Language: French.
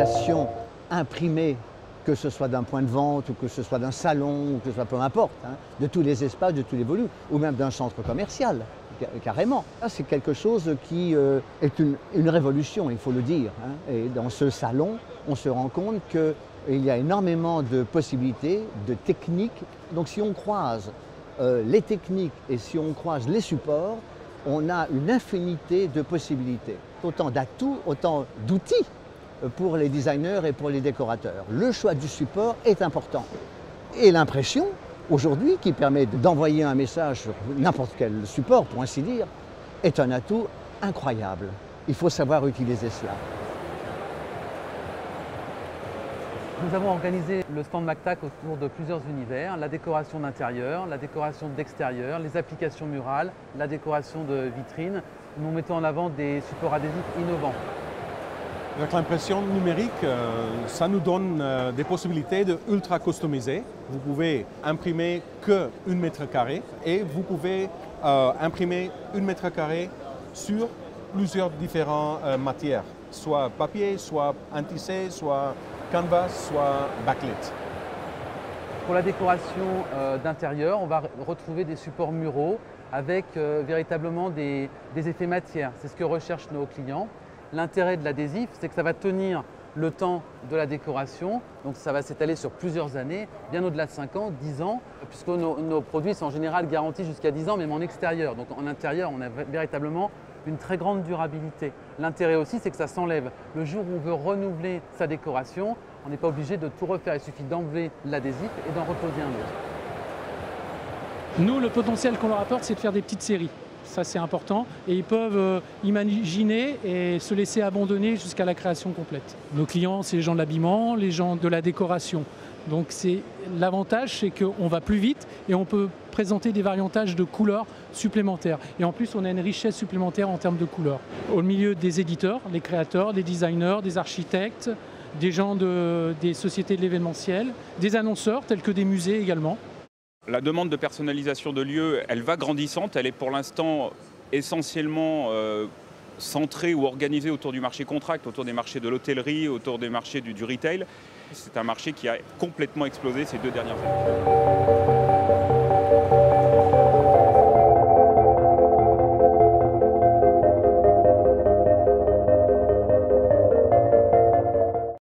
visualisation imprimée, que ce soit d'un point de vente, ou que ce soit d'un salon, ou que ce soit peu importe, hein, de tous les espaces, de tous les volumes, ou même d'un centre commercial, carrément. C'est quelque chose qui est une révolution, il faut le dire. Hein. Et dans ce salon, on se rend compte qu'il y a énormément de possibilités, de techniques. Donc si on croise les techniques et si on croise les supports, on a une infinité de possibilités. Autant d'atouts, autant d'outils pour les designers et pour les décorateurs. Le choix du support est important. Et l'impression, aujourd'hui, qui permet d'envoyer un message sur n'importe quel support, pour ainsi dire, est un atout incroyable. Il faut savoir utiliser cela. Nous avons organisé le stand MacTac autour de plusieurs univers, la décoration d'intérieur, la décoration d'extérieur, les applications murales, la décoration de vitrines. Nous mettons en avant des supports adhésifs innovants. Avec l'impression numérique, ça nous donne des possibilités de ultra customiser. Vous pouvez imprimer que 1 mètre carré et vous pouvez imprimer 1 mètre carré sur plusieurs différentes matières, soit papier, soit un tissé, soit canvas, soit backlit. Pour la décoration d'intérieur, on va retrouver des supports muraux avec véritablement des effets matière. C'est ce que recherchent nos clients. L'intérêt de l'adhésif, c'est que ça va tenir le temps de la décoration, donc ça va s'étaler sur plusieurs années, bien au-delà de 5 ans, 10 ans, puisque nos produits sont en général garantis jusqu'à 10 ans, même en extérieur. Donc en intérieur, on a véritablement une très grande durabilité. L'intérêt aussi, c'est que ça s'enlève. Le jour où on veut renouveler sa décoration, on n'est pas obligé de tout refaire, il suffit d'enlever l'adhésif et d'en reposer un autre. Nous, le potentiel qu'on leur apporte, c'est de faire des petites séries. Ça, c'est important. Et ils peuvent imaginer et se laisser abandonner jusqu'à la création complète. Nos clients, c'est les gens de l'habillement, les gens de la décoration. Donc l'avantage, c'est qu'on va plus vite et on peut présenter des variantages de couleurs supplémentaires. Et en plus, on a une richesse supplémentaire en termes de couleurs. Au milieu des éditeurs, les créateurs, des designers, des architectes, des gens des sociétés de l'événementiel, des annonceurs tels que des musées également. La demande de personnalisation de lieux, elle va grandissante. Elle est pour l'instant essentiellement centrée ou organisée autour du marché contract, autour des marchés de l'hôtellerie, autour des marchés du retail. C'est un marché qui a complètement explosé ces 2 dernières années.